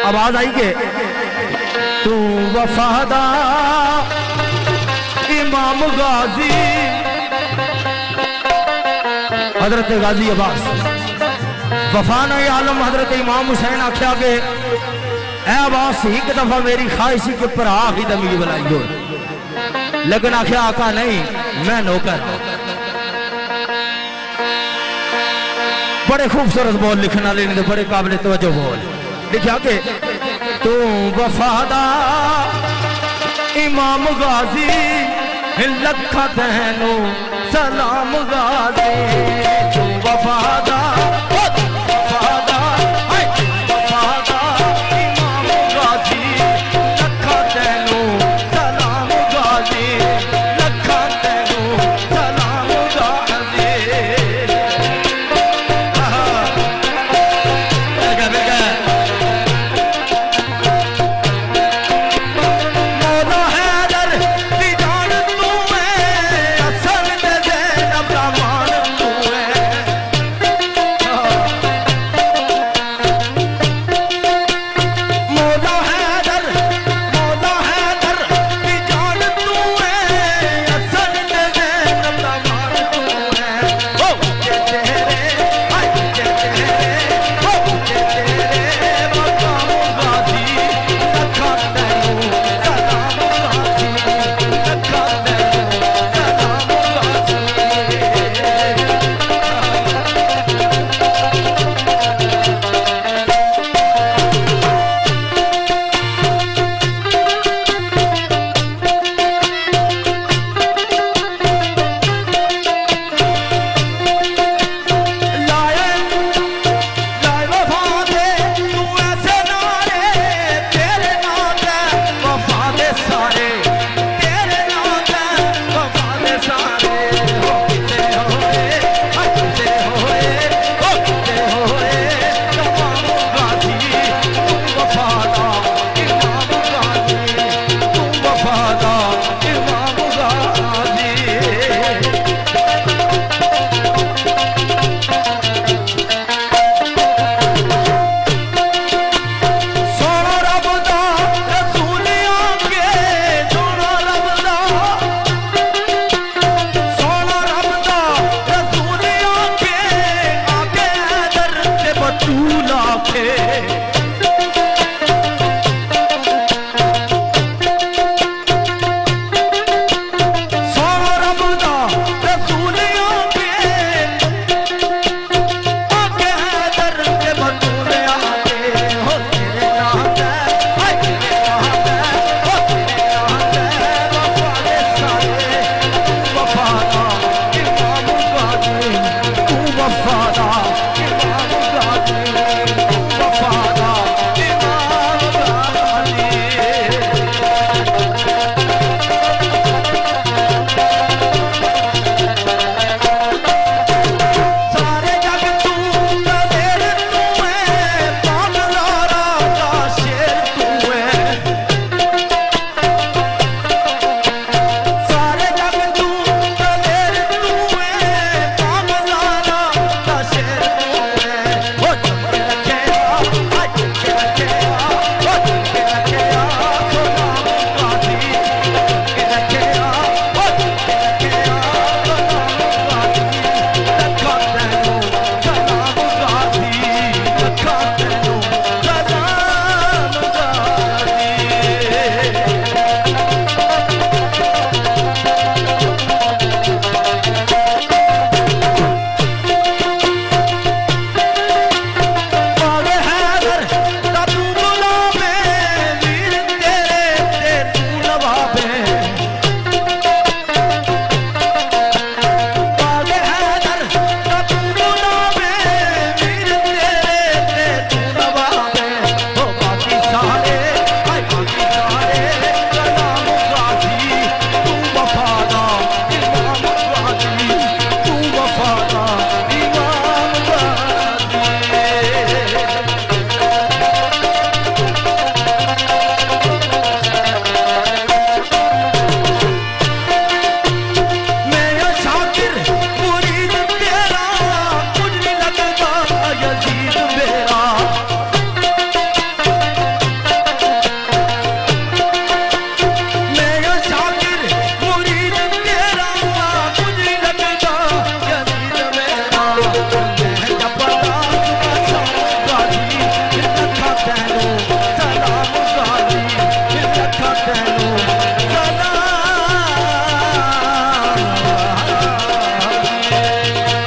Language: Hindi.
आवाज आई के तू वफादार इमाम गाजी हजरत गाजी अब्बास वफान आलम हजरत इमाम हुसैन आख्या के ऐ अब्बास एक दफा मेरी ख्वाहिश के भरा ही दमी बुलाई हो, लेकिन आख्या आका नहीं मैं नौकर। बड़े खूबसूरत बोल लिखने वाले ने बड़े काबिल तवज्जो बोल लिखा के तू वफादार इमाम गाजी लखा तैनू सलाम गाजी तू